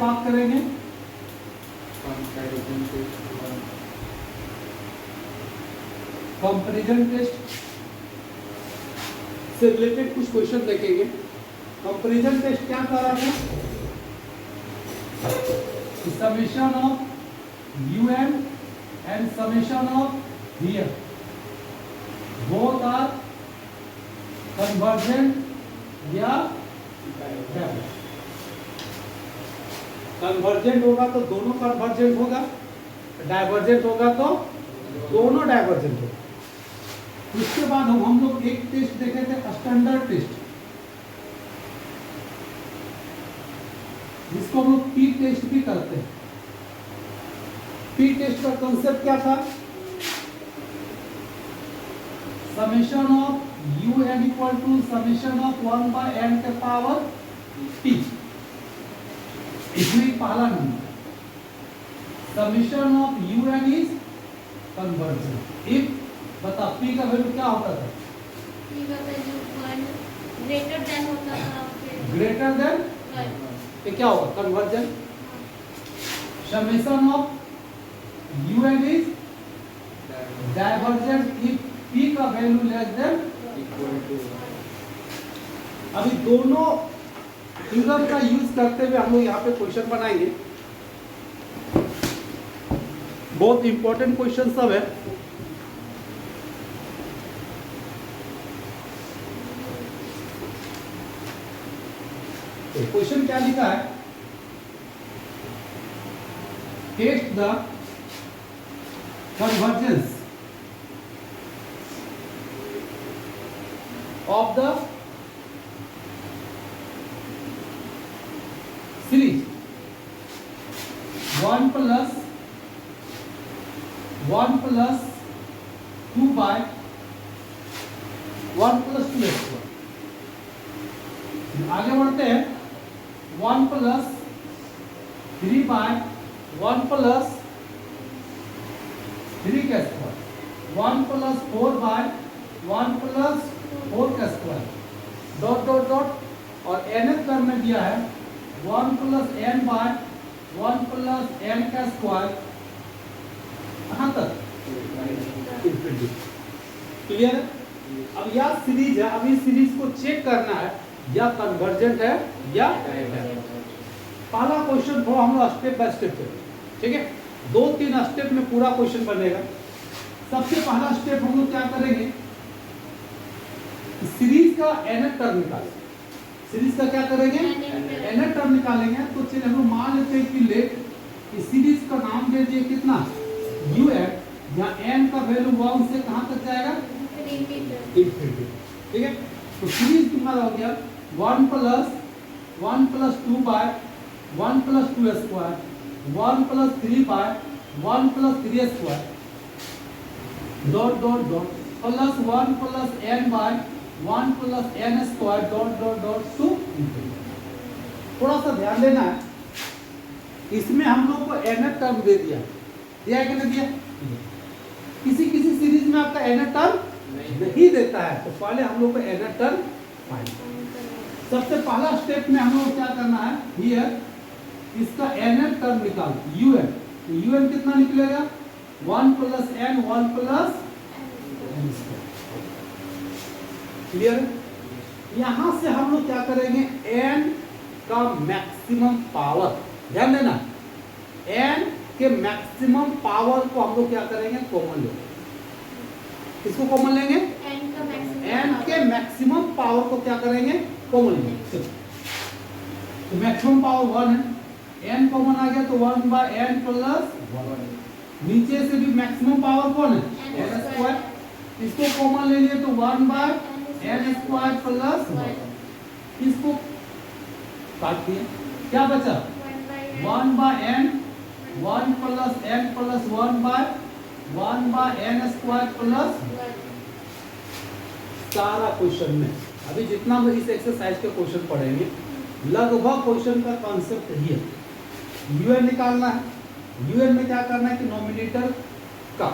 बात करेंगे comparison test से रिलेटेड कुछ क्वेश्चन देखेंगे। कंपैरिजन टेस्ट क्या कर रहा था? Summation of un and summation of vn both are convergent या divergent। कन्वर्जेंट होगा तो दोनों कन्वर्जेंट होगा, डाइवर्जेंट होगा तो दोनों डाइवर्जेंट होगा। उसके बाद हम लोग एक टेस्ट देखे थे, स्टैंडर्ड टेस्ट, जिसको हम लोग पी टेस्ट भी करते हैं। पी टेस्ट का कंसेप्ट क्या था? Summation of you n equal to summation of 1 by n के पावर टी। इसमें पहला नंबर summation of you n is convergent if, बता पी का वैल्यू क्या होता था? पी का वैल्यू 1 ग्रेटर देन होता था, ग्रेटर देन ये क्या होगा? Convergent. Summation of you n is divergent if p का value less than equal to. अभी दोनों फिगर का यूज करते हुए हम लोग यहाँ पे क्वेश्चन बनाएंगे। बहुत इंपॉर्टेंट क्वेश्चन सब है। क्वेश्चन क्या लिखा है? Test the convergence of the series 1 plus 2 by 1 plus 2 x। आगे बढ़ते हैं। 1 plus 3 by 1 plus 3 का स्क्वायर, 1 plus 4 by 1 plus 4 का स्क्वायर, डॉट डॉट डॉट, और nth टर्म में दिया है 1 plus n by 1 plus n का स्क्वायर, कहाँ तक? क्लियर है? अब यह सीरीज है, अब इस सीरीज को चेक करना है या कन्वर्जेंट है या डाइवर्जेंट। पहला क्वेश्चन को हम लोग स्टेप बाय स्टेप करेंगे, ठीक है? 2-3 स्टेप में पूरा क्वेश्चन बनेगा। सबसे पहला स्टेप हम लोग क्या करेंगे? सीरीज का nth टर्म निकालेंगे। सीरीज का क्या करेंगे? nth टर्म निकालेंगे। तो चलिए हम लोग मान लेते हैं कि लेट इस सीरीज का नाम दे दिए कितना? un, जहाँ n का वैल्यू 1 से कहाँ तक जाएगा? इंफिनिटी। ठीक है? तो सीरीज कितना हो गया? 1 plus 2 by 1 plus 2 square, 1 plus 3 by 1 plus 3 square, dot dot dot, plus 1 plus n by 1 plus n square, dot dot dot to infinity. थोड़ा सा ध्यान देना है, इसमें हम लोग को nth टर्म दे दिया है कि नहीं दिया? किसी किसी सीरीज में आपका nth टर्म नहीं देता है, तो पहले हम लोग को nth टर्म फाइंड। सबसे पहला स्टेप में हम लोग क्या करना है? हियर इसका nth टर्म निकाल un। तो un कितना निकलेगा? 1 plus n 1 plus n square. Clear? यहां से हम लोग क्या करेंगे? n का मैक्सिमम पावर, ध्यान देना, n के मैक्सिमम पावर को हम लोग क्या करेंगे? कॉमन लेंगे। किसको कॉमन लेंगे? n के मैक्सिमम पावर को क्या करेंगे? कॉमन लेंगे। तो मैक्सिमम पावर 1 है, n कॉमन आ गया तो 1 by n plus 1। नीचे से भी मैक्सिमम पावर कौन है? n square. इसको कॉमन ले लिए तो 1 by n स्क्वायर प्लस 1। इसको काट दिया, क्या बचा? 1 by n 1 plus n plus 1 by n square plus. सारा क्वेश्चन में अभी जितना भी इस एक्सरसाइज के क्वेश्चन पढ़ेंगे, लगभग क्वेश्चन का कॉन्सेप्ट ही है। un निकालना है। un में क्या करना है कि नोमिनेटर का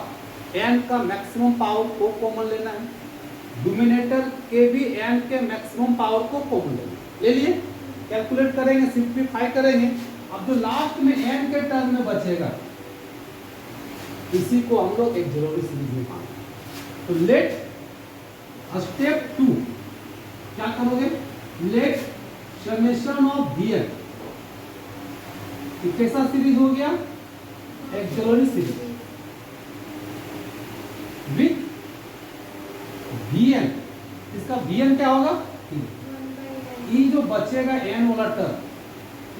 n का मैक्सिमम पावर को कॉमन लेना है, डिनोमिनेटर के भी n के मैक्सिमम पावर को कॉमन लेना है। ले लिए, कैलकुलेट करेंगे, सिंप्लीफाई करेंगे अब जो लास्ट में एन के टर्म में बचेगा इसी को हम लोग एक जरूरी सीरीज में मानते। तो लेट स्टेप 2 क्या करोगे, let summation of we n, कैसा सीरीज हो गया, एक जरूरी सीरीज विथ वी एन। इसका वी एन क्या होगा, ये जो बचेगा एन वाला टर्म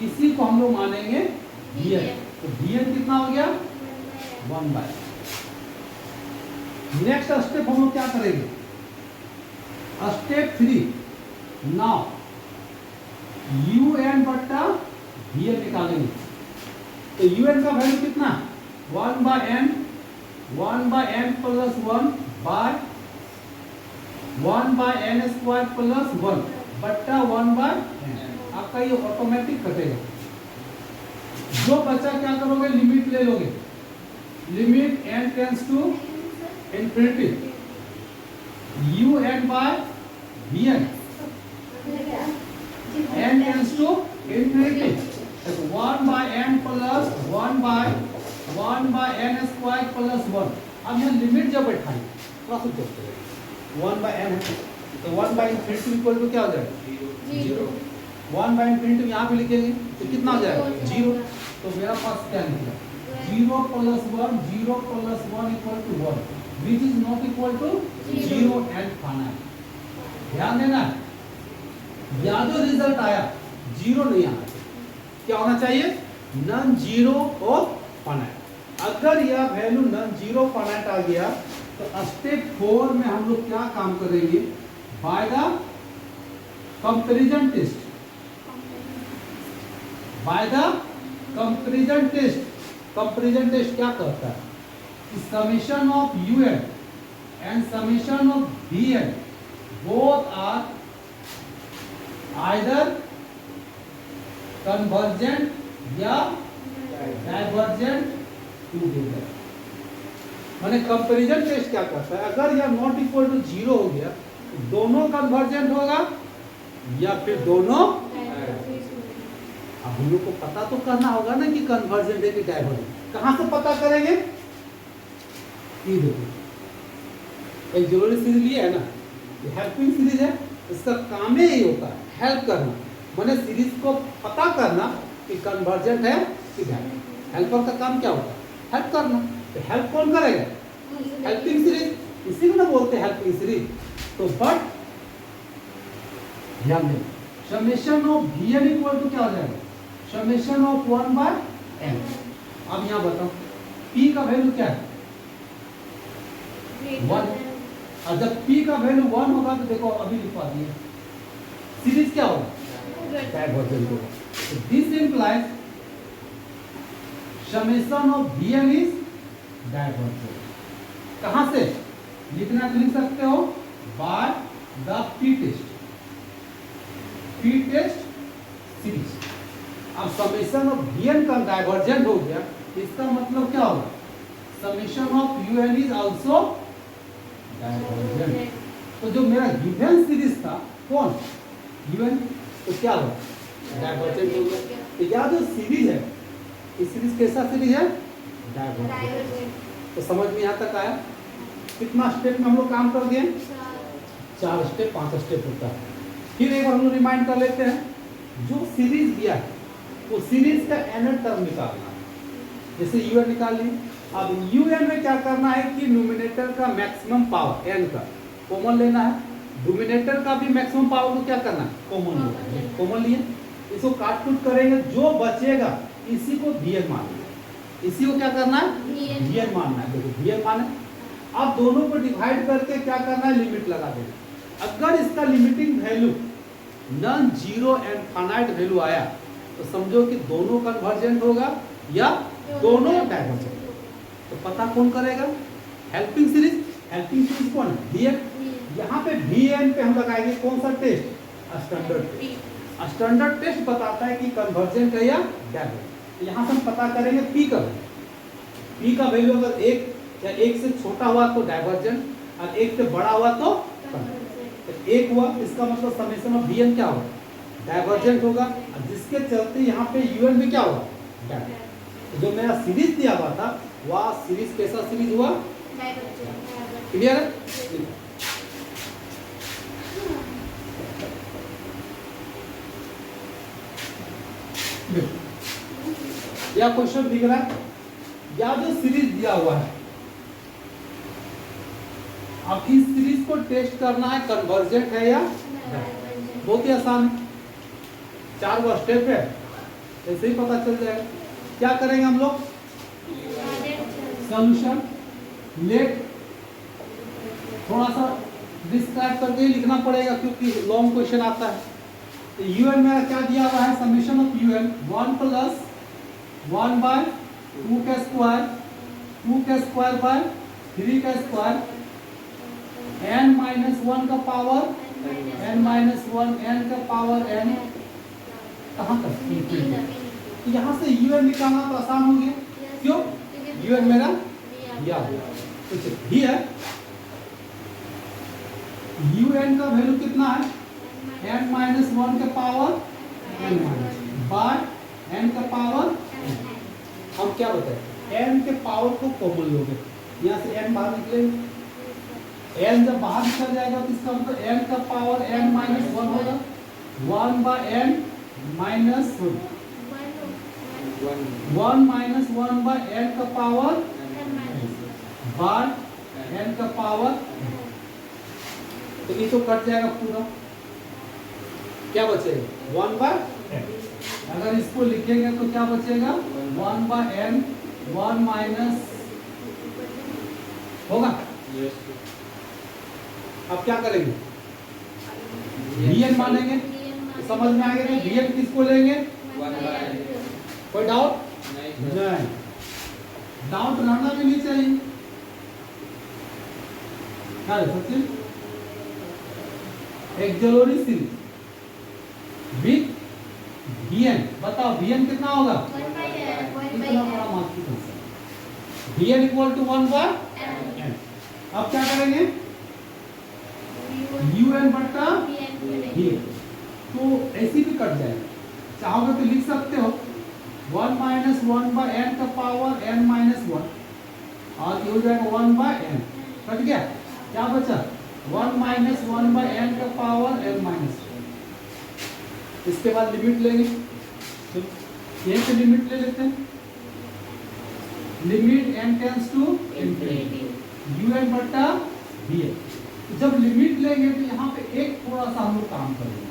इसी को हम लोग मानेंगे वी एन। तो वी एन कितना हो गया, 1/n। नेक्स्ट स्टेप हम लोग क्या करेंगे, स्टेप 3 नाउ यू एन बट्टा वी एन निकालेंगे। तो यू एन का वैल्यू कितना, 1/n, 1/n plus 1 bye 1/n square plus 1 बट्टा 1/n। आपका ये ऑटोमेटिक कटेगा। जो बचा क्या करोगे, लिमिट ले लोगे, limit n tends to infinity u n by v n, n tends to infinity 1/n plus 1/n square plus 1। अब यहाँ लिमिट जब बैठाएंगे थोड़ा सा चेक करें, 1/n है तो 1/infinity इक्वल टू क्या हो जाएगा, 0। 1/infinity यहाँ पे लिखेंगे तो कितना हो जाएगा, 0। तो मेरा पास क्या निकला, 0 plus 1, 0 plus 1 equal to 1, which is not equal to 0 and finite. ध्यान देना, यहाँ जो रिजल्ट आया 0 नहीं आना चाहिए, क्या होना चाहिए, नॉन जीरो और फाइनाइट। अगर यह वैल्यू नॉन जीरो फाइनाइट आ गया तो स्टेप 4 में हम लोग क्या काम करेंगे, by the comparison test, by the comparison test. Comparison test क्या कहता है, summation of you n and summation of we n both are either convergent या डाइवर्जेंट टुगेदर। माने कंपैरिजन टेस्ट क्या करता है, अगर यह नॉट इक्वल टू 0 हो गया तो दोनों कन्वर्जेंट होगा या फिर दोनों। अब हम लोग को पता तो करना होगा ना कि कन्वर्जेंट है कि डाइवर्जेंट। कहां से पता करेंगे, ये देखो एक जरूरी सीरीज लिए है ना, ये हेल्पिंग सीरीज है, इसका काम ही यही होता है हेल्प करना, माने सीरीज को पता करना कि कन्वर्जेंट है कि डाइवर्जेंट। हेल्पर का काम क्या होता है, हेल्प करना। तो हेल्प कौन करेगा, हेल्पिंग सीरीज, इसी को ना बोलते हैं हेल्पिंग सीरीज। तो बट ध्यान दें, summation of we n equal to क्या हो जाएगा, समेशन ऑफ 1/n। अब यहाँ बताओ p का वैल्यू क्या है, 1। और जब p का वैल्यू 1 होगा तो देखो अभी लिखवा दिए, सीरीज क्या होगा, डाइवर्जेंट होगा। तो this implies summation of we n is divergent. कहां से लिखना, लिख सकते हो by the p test series. अब समेशन ऑफ वी एन का डाइवर्जेंट हो गया, इसका मतलब क्या होगा, summation of you n is also divergent. तो जो मेरा गिवन सीरीज था कौन, यू एन, तो क्या हुआ, डाइवर्जेंट हो गया। तो यह जो सीरीज है, ये सीरीज कैसा सीरीज है, डाइवर्जेंट। तो समझ में यहाँ तक आया, कितना स्टेप में हम लोग काम कर दिए, 4 स्टेप 5 स्टेप होता है। फिर एक बार हम लोग रिमाइंड कर लेते हैं, जो सीरीज दिया है वो सीरीज का एन टर्म निकालना है। जैसे यू एन निकाल ली, अब यू एन में क्या करना है कि न्यूमिनेटर का मैक्सिमम पावर एन का कॉमन लेना है, डिनोमिनेटर का भी मैक्सिमम पावर को क्या करना है, कॉमन लेना है। कॉमन लिए इसको काट कूट करेंगे, जो बचेगा इसी को वी एन मानना है, इसी को क्या करना है, वी एन मानना है। देखो वी एन माने, अब दोनों को डिवाइड करके क्या करना है, लिमिट लगा देना। अगर इसका limiting value non zero and finite value आया तो समझो कि दोनों कन्वर्जेंट होगा या दोनों डाइवर्जेंट। तो पता कौन करेगा, हेल्पिंग सीरीज। हेल्पिंग सीरीज कौन है, वी एन। यहाँ पे वी एन पे हम लगाएंगे कौन सा test, standard test. Standard test बताता है कि कन्वर्जेंट है या डाइवर्जेंट। यहाँ से हम पता करेंगे पी का वैल्यू। पी का वैल्यू अगर 1 या 1 से छोटा हुआ तो डाइवर्जेंट, और 1 से बड़ा हुआ तो 1 हुआ, इसका मतलब समेशन ऑफ वी एन क्या होगा, डाइवर्जेंट होगा। जिस इसके चलते यहाँ पे यूएन में क्या हुआ, तो जो मेरा सीरीज दिया हुआ था वह सीरीज कैसा सीरीज हुआ, क्लियर है। या क्वेश्चन दिख रहा है, या जो सीरीज दिया हुआ है, अब इस सीरीज को टेस्ट करना है कन्वर्जेंट है या, बहुत ही आसान है, 4 वो स्टेप है, ऐसे ही पता चल जाएगा। क्या करेंगे हम लोग, सॉल्यूशन लेट थोड़ा सा डिस्क्राइब करके ही लिखना पड़ेगा क्योंकि लॉन्ग क्वेश्चन आता है। तो यूएन मेरा क्या दिया हुआ है, summation of u n 1 plus 1 by 2 का स्क्वायर, 2 का स्क्वायर बाय 3 का स्क्वायर, n माइनस 1 का पावर n माइनस 1 n का पावर n कहाँ तक, तो यहाँ से यूएन निकालना तो आसान हो गया, क्यों, यूएन मेरा दिया हुआ तो हियर यूएन का वैल्यू कितना है, n माइनस 1 का power n minus by n का पावर, हम क्या बताए n के पावर को कॉमन लोगे, यहाँ से n बाहर निकलेगा, n जब बाहर निकल जाएगा तो इसका मतलब n का पावर n माइनस 1 होगा, 1 by n minus 1 minus 1 by n का पावर बाय n का पावर, तो ये तो कट जाएगा पूरा, क्या बचेगा 1 बाय n, अगर इसको लिखेंगे तो क्या बचेगा 1 बाय n, 1 माइनस होगा। अब क्या करेंगे, bn मानेंगे, समझ में आ गया ना, bn किसको लेंगे, कोई डाउट नहीं, डाउट रहना भी नहीं चाहिए, क्या है Sachin, auxiliary series with bn, बताओ bn कितना होगा, कितना बड़ा मार्क की bn equal to 1 by n। अब क्या करेंगे, un बटा bn, तो ऐसी भी कट जाएगा, चाहोगे तो लिख सकते हो 1 माइनस 1 बाय n का पावर n माइनस 1, और ये हो जाएगा 1 बाय n, कट गया, क्या बचा 1 माइनस 1 बाय n का पावर n माइनस 1। इसके बाद लिमिट लेंगे, तो यहीं पे लिमिट ले लेते हैं, limit n tends to infinity un बटा bn। जब लिमिट लेंगे तो यहाँ पे एक थोड़ा सा हम लोग काम करेंगे,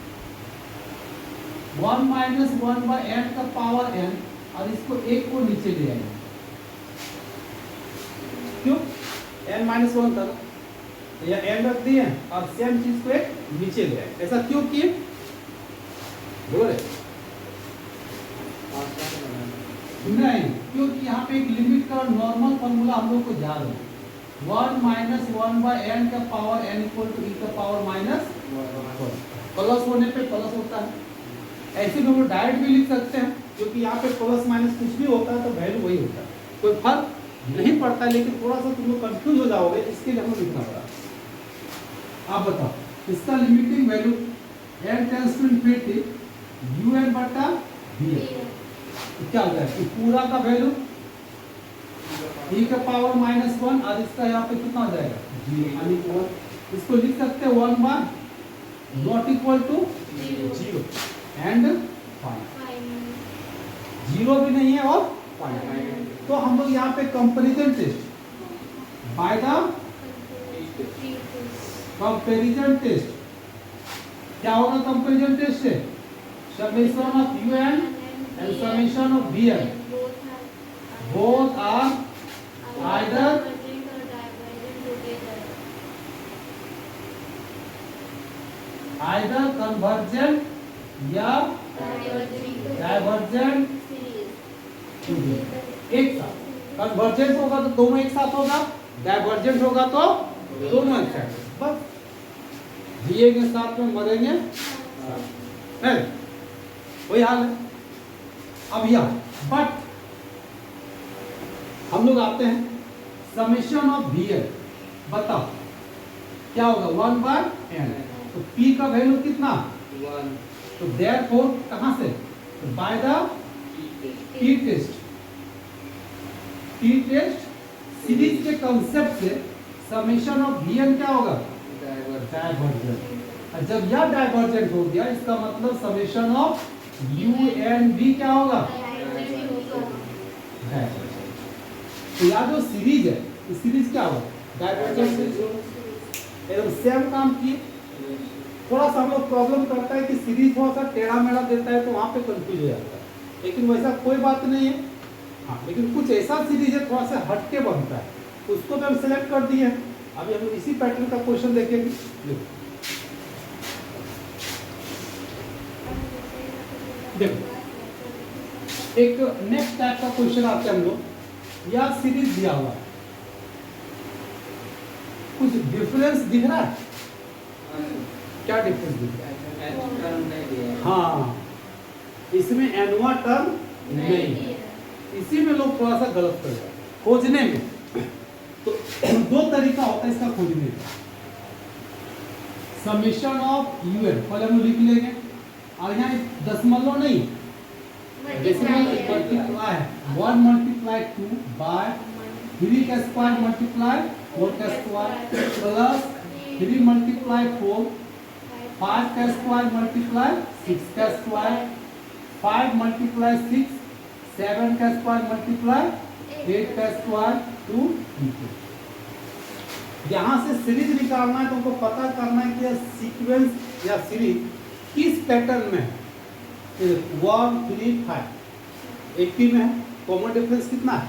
1 माइनस 1 बाय n का पावर n, और इसको एक को नीचे ले आएंगे, क्यों n माइनस 1 था, या n रख दिए और सेम चीज को एक नीचे ले आए, ऐसा क्यों किए बोले, नहीं क्योंकि यहाँ पे एक लिमिट का नॉर्मल फॉर्मूला हम लोग को याद है, 1 माइनस 1 बाय n का power n equal to e का पावर माइनस 1, प्लस होने पे प्लस होता है, ऐसे भी हम लोग डायरेक्ट भी लिख सकते हैं, क्योंकि यहाँ पे प्लस माइनस कुछ भी होता है तो वैल्यू वही होता है, कोई फर्क नहीं पड़ता है, लेकिन थोड़ा सा तुम लोग कंफ्यूज हो जाओगे, इसके लिए हमें लिखना पड़ा। आप बताओ, इसका limiting value n tends to infinity un बटा bn, क्या हो जाएगा, पूरा का वैल्यू e का पावर माइनस 1, और इसका यहाँ पे कितना हो जाएगा 0, यानी 1, इसको लिख सकते हैं 1 by not equal to 0 and 5, 0 भी नहीं है और 5, तो हम लोग यहाँ पे comparison test by the comparison test, क्या होगा कंपैरिजन टेस्ट से, summation of un and summation of bn both are either convergent या डाइवर्जेंट, एक साथ कन्वर्जेंट होगा तो दोनों एक साथ होगा, डाइवर्जेंट होगा तो दोनों एक साथ, बस जिएंगे साथ में मरेंगे है, वही हाल है। अब यह बट हम लोग आते हैं समेशन ऑफ bn, बताओ क्या होगा 1 बाय n, तो p का वैल्यू कितना 1, तो देयरफॉर कहां से by the T test series के कंसेप्ट से समेशन ऑफ वी एन क्या होगा, डाइवर्जेंट। और जब यह डाइवर्जेंट हो गया इसका मतलब summation of you N V क्या होगा, डाइवर्जेंट। तो यह जो सीरीज है इस सीरीज क्या होगा, डाइवर्जेंट सीरीज। एकदम सेम काम किए। थोड़ा सा हम लोग प्रॉब्लम करता है कि सीरीज थोड़ा सा टेढ़ा मेढ़ा देता है तो वहां पे कंफ्यूज हो जाता है, लेकिन वैसा कोई बात नहीं है। हाँ, लेकिन कुछ ऐसा सीरीज है थोड़ा सा हटके बनता है, उसको भी हम सेलेक्ट कर दिए हैं। अभी हम इसी पैटर्न का क्वेश्चन देखेंगे। देखो एक नेक्स्ट टाइप का क्वेश्चन आता है हम लोग, या सीरीज दिया हुआ है, कुछ डिफरेंस दिख रहा है, क्या डिफरेंस दिख रहा है? हाँ, इसमें एनवा टर्म नहीं है, इसी में लोग थोड़ा सा गलत कर जाते हैं खोजने में। तो दो तरीका होता है इसका खोजने का, समेशन ऑफ यूएन पहले हम लिख लेंगे, और यहाँ दशमलव नहीं डेसिमल मल्टीप्लाई है, 1 मल्टीप्लाई 2 बाय 3 का स्क्वायर मल्टीप्लाई 4 का स्क्वायर प्लस 3 मल्टीप्लाई 4 5 का स्क्वायर मल्टीप्लाई 6 का स्क्वायर 5 मल्टीप्लाई 6 7 का स्क्वायर मल्टीप्लाई 8 का स्क्वायर 2 यहाँ से सीरीज निकालना है तो हमको पता करना है कि यह सीक्वेंस या सीरीज किस पैटर्न में है। 1 3 5 80 में है, कॉमन डिफरेंस कितना है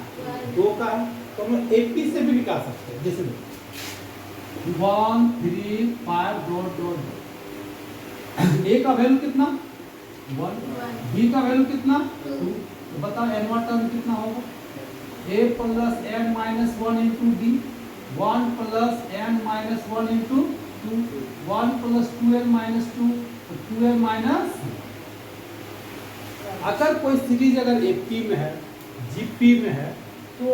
2 का है, तो हम 80 से भी निकाल सकते हैं। जैसे 1 3 5 डॉट डॉट ए का वैल्यू कितना 1, बी का वैल्यू कितना 2, तो बताओ एन टर्म कितना होगा, a plus n minus 1 into D, 1 plus n minus 1 into 2, 1 plus 2n minus 2, 2n minus. अगर कोई सीरीज अगर एपी में है जीपी में है तो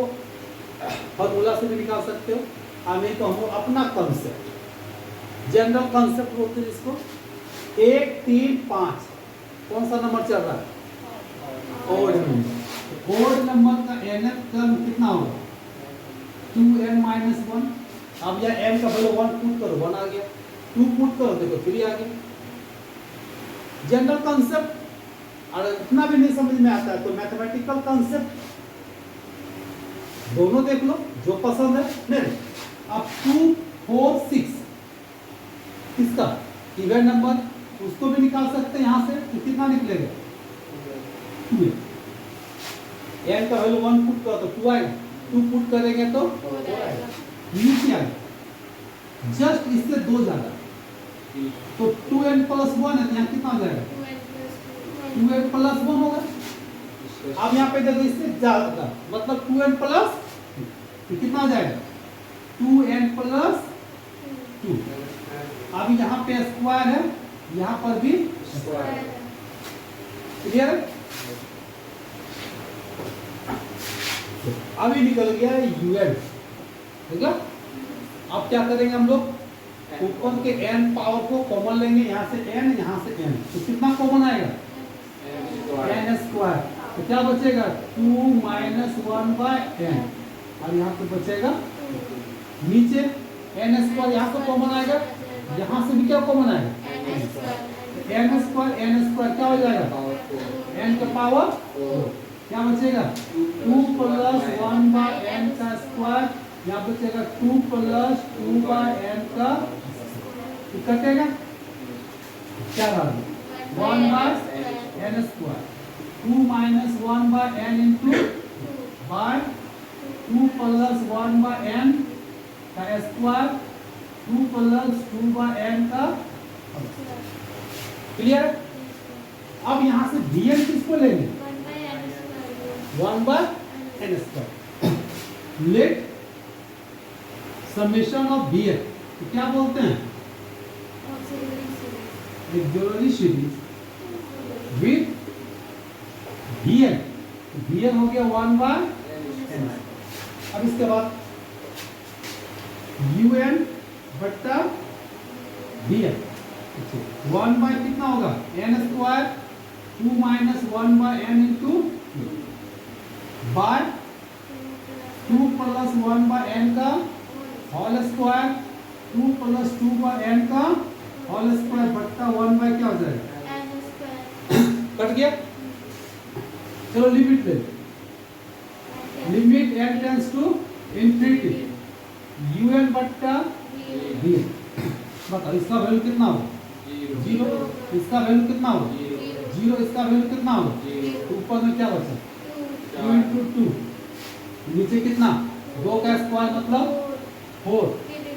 फॉर्मूला से भी निकाल सकते हो, और नहीं तो हम अपना कंसेप्ट जनरल कंसेप्ट बोलते हैं इसको। 1 3 5 कौन सा नंबर चल रहा है, ओड नंबर। ओड नंबर का nth टर्म कितना होगा 2n माइनस 1। अब यह n का वैल्यू 1 पुट करो 1 आ गया, 2 पुट करो देखो 3 आ गया। जनरल कंसेप्ट, और इतना भी नहीं समझ में आता है तो मैथमेटिकल कंसेप्ट दोनों देख लो जो पसंद है। नहीं अब 2 4 6 किसका इवन नंबर, उसको भी निकाल सकते हैं यहाँ से, तो कितना निकलेगा 2। n का वैल्यू 1 पुट करो तो 2 आएगा, 2 पुट करेंगे तो 4 आएगा। नीचे आएगा जस्ट इससे 2 ज्यादा, तो 2n प्लस 1 है, यहाँ कितना आ जाएगा 2n प्लस 1 होगा। अब यहाँ पे देखो इससे ज्यादा मतलब 2n प्लस तो कितना आ जाएगा 2n प्लस 2। अब यहाँ पे स्क्वायर है, यहाँ पर भी स्क्वायर। क्लियर है? अभी निकल गया un, ठीक है। अब क्या करेंगे हम लोग, ऊपर के n पावर को कॉमन लेंगे, यहाँ से n यहाँ से n, तो कितना कॉमन आएगा n स्क्वायर, तो क्या बचेगा 2 माइनस 1 बाय n, और यहाँ पे बचेगा नीचे n स्क्वायर, यहाँ से कॉमन आएगा, यहाँ से भी क्या कॉमन आएगा n स्क्वायर क्या हो जाएगा n का पावर 4, क्या बचेगा 2 प्लस 1 बाय n का स्क्वायर, यहाँ बचेगा 2 प्लस 2 बाय n का, कटेगा क्या रहा 1 by n square, 2 minus 1 by n into by 2 plus 1 by n का स्क्वायर, 2 प्लस 2 बाय n का। क्लियर? अब यहाँ से dn किसको लेंगे 1 by n square. Let summation of bn, तो क्या बोलते हैं auxiliary series with bn, bn हो गया 1 बाय n। अब इसके बाद un बट्टा bn 1 बाय कितना होगा n square 2 minus 1 by n into by 2 plus 1 by n का whole square 2 plus 2 by n का होल स्क्वायर बट्टा 1 by क्या हो जाएगा n square कट गया। चलो लिमिट ले limit n tends to infinity un बट्टा v बताओ इसका वैल्यू कितना हो 0 इसका वैल्यू कितना हो 0 इसका वैल्यू कितना हो तो ऊपर में क्या बचा 2 into 2 नीचे कितना 2 का स्क्वायर मतलब 4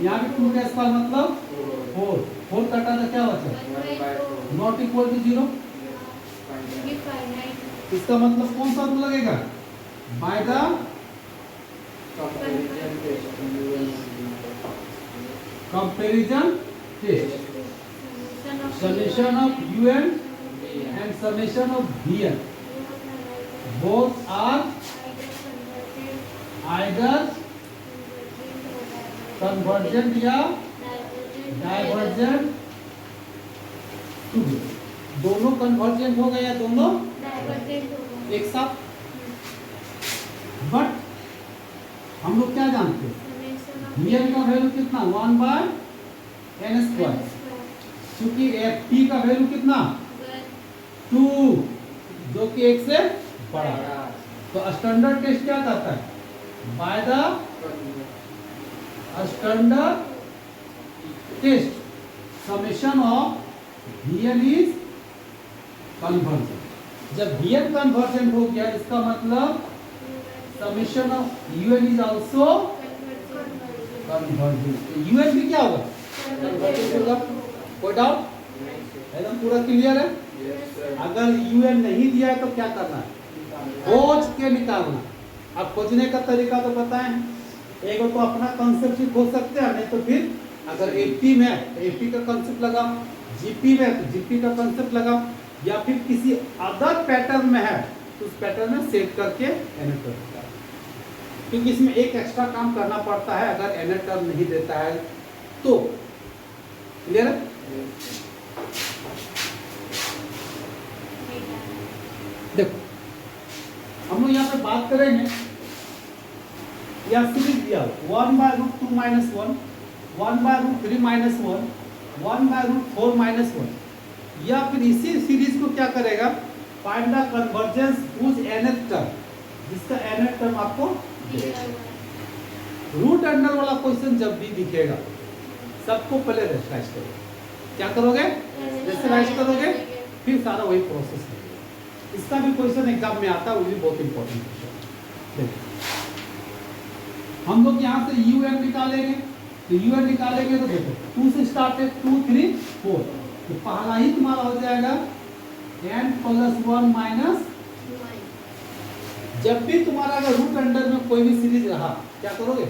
यहाँ भी 2 का स्क्वायर मतलब 4 कटा तो क्या बचा नॉट इक्वल टू 0 इसका मतलब कौन सा रूल लगेगा by the comparison test summation of un and summation of vn both are either convergent या divergent to be दोनों convergent हो गए या दोनों एक साथ बट हम लोग क्या जानते हैं vn का वैल्यू कितना 1 by n स्क्वायर क्योंकि ft का वैल्यू कितना 2 जो कि 1 से बड़ा तो स्टैंडर्ड टेस्ट क्या करता है by the standard test summation of vn is convergent जब vn कन्वर्जेंट हो गया इसका मतलब summation of un is also convergent un भी क्या होगा कन्वर्जेंट होगा कोई डाउट एकदम पूरा क्लियर है अगर un नहीं दिया है तो क्या करना है खोज के निकालना अब खोजने का तरीका तो पता है एक तो अपना कंसेप्ट ही खोज सकते हैं नहीं तो फिर अगर एपी में तो एपी का कंसेप्ट लगाओ जीपी में तो जीपी का कंसेप्ट लगाओ या फिर किसी अदर पैटर्न में है तो उस पैटर्न में सेट करके एनएट कर सकता है क्योंकि इसमें एक एक्स्ट्रा काम करना पड़ता है अगर एनएट टर्म नहीं देता है तो क्लियर है देखो हम लोग यहाँ पे बात करेंगे या सीरीज दिया 1 by root 2 minus 1 1 by root 3 minus 1 1 by root 4 minus 1 या फिर इसी सीरीज को क्या करेगा find the convergence whose nth term जिसका nth टर्म आपको रूट अंडर वाला क्वेश्चन जब भी दिखेगा सबको पहले रेशनलाइज करोगे क्या करोगे रेशनलाइज करोगे फिर सारा वही प्रोसेस है इसका भी क्वेश्चन एग्जाम में आता है वो भी बहुत इंपॉर्टेंट क्वेश्चन हम लोग यहाँ से un निकालेंगे तो un निकालेंगे तो देखो 2 से स्टार्ट है 2 3 4 तो पहला ही तुम्हारा हो जाएगा n plus 1 minus जब भी तुम्हारा अगर रूट अंडर में कोई भी सीरीज रहा क्या करोगे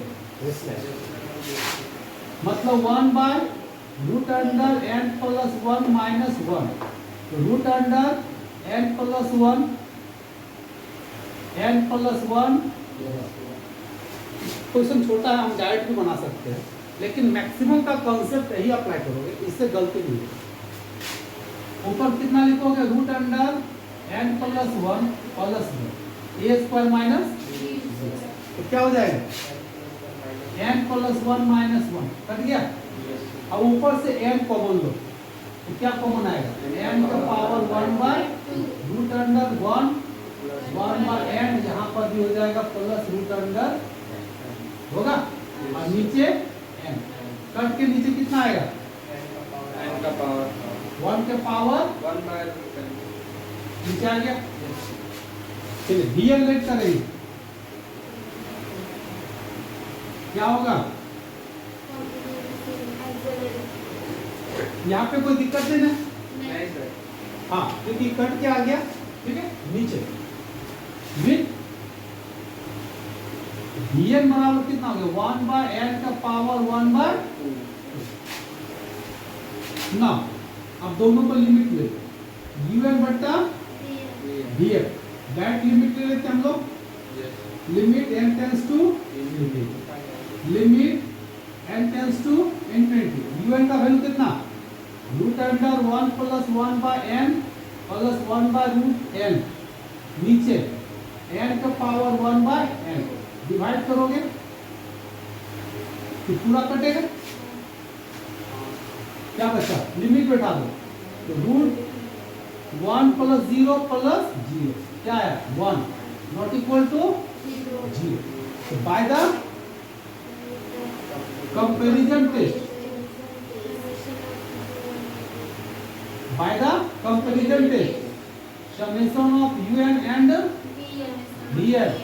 मतलब 1 by root under n plus 1 minus 1 तो root under n plus 1 n plus 1 question छोटा है हम डायरेक्ट भी बना सकते हैं लेकिन मैक्सिमम का कॉन्सेप्ट यही अप्लाई करोगे इससे गलती नहीं होगी ऊपर कितना लिखोगे root under n plus 1 plus 1 a square minus तो क्या हो जाएगा n plus 1 minus 1 कट गया अब ऊपर से n कॉमन लो तो क्या कॉमन आएगा n का power 1 by root under 1 by n यहाँ पर भी हो जाएगा प्लस रूट अंडर होगा और नीचे n कट के नीचे कितना आएगा n का पावर 1 के पावर 1 by root n नीचे आ गया चलिए vn लेट करेंगे क्या होगा यहाँ पे कोई दिक्कत नहीं ना नहीं सर हाँ क्योंकि कट के आ गया ठीक है नीचे विथ vn बराबर कितना हो गया 1 by n का पावर 1 by ना अब दोनों को लिमिट ले un बट्टा vn दैट लिमिट ले लेते हम लोग limit n tends to limit n tends to infinity un का वैल्यू कितना root under 1 plus 1 by n plus 1 by root N, नीचे n का पावर 1 बाय n, डिवाइड करोगे तो पूरा कटेगा, क्या बचा, लिमिट बैठा दो, तो रूट 1 प्लस 0 प्लस 0 क्या है 1, नॉट इक्वल टू 0। तो by the comparison test, by the comparison test, summation of un and vn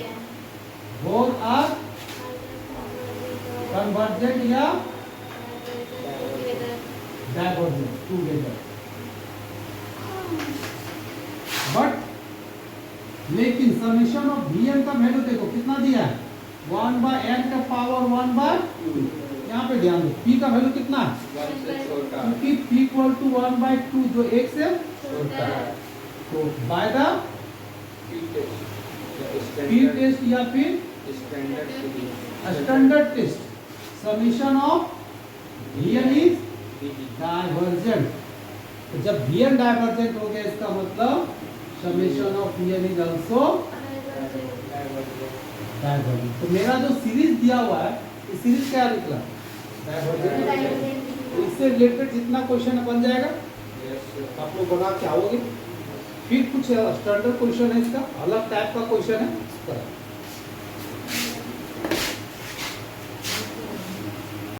both are convergent या divergent together, but लेकिन समेशन ऑफ vn का वैल्यू देखो कितना दिया है 1 बाय n का पावर 1 बाय 2, यहाँ पे ध्यान दो p का वैल्यू कितना है 1 से छोटा, क्योंकि p इक्वल टू 1 बाय 2 जो 1 से छोटा है। तो by the P p test, test या फिर standard series, standard test, summation of vn is divergent. तो जब vn डाइवर्जेंट हो गया इसका मतलब summation of vn is also divergent. तो मेरा जो सीरीज दिया हुआ है ये सीरीज क्या निकला डाइवर्जेंट। तो इससे रिलेटेड जितना क्वेश्चन बन जाएगा आप लोग बना के आओगे, फिर कुछ स्टैंडर्ड क्वेश्चन है इसका अलग टाइप का क्वेश्चन है इस तरह।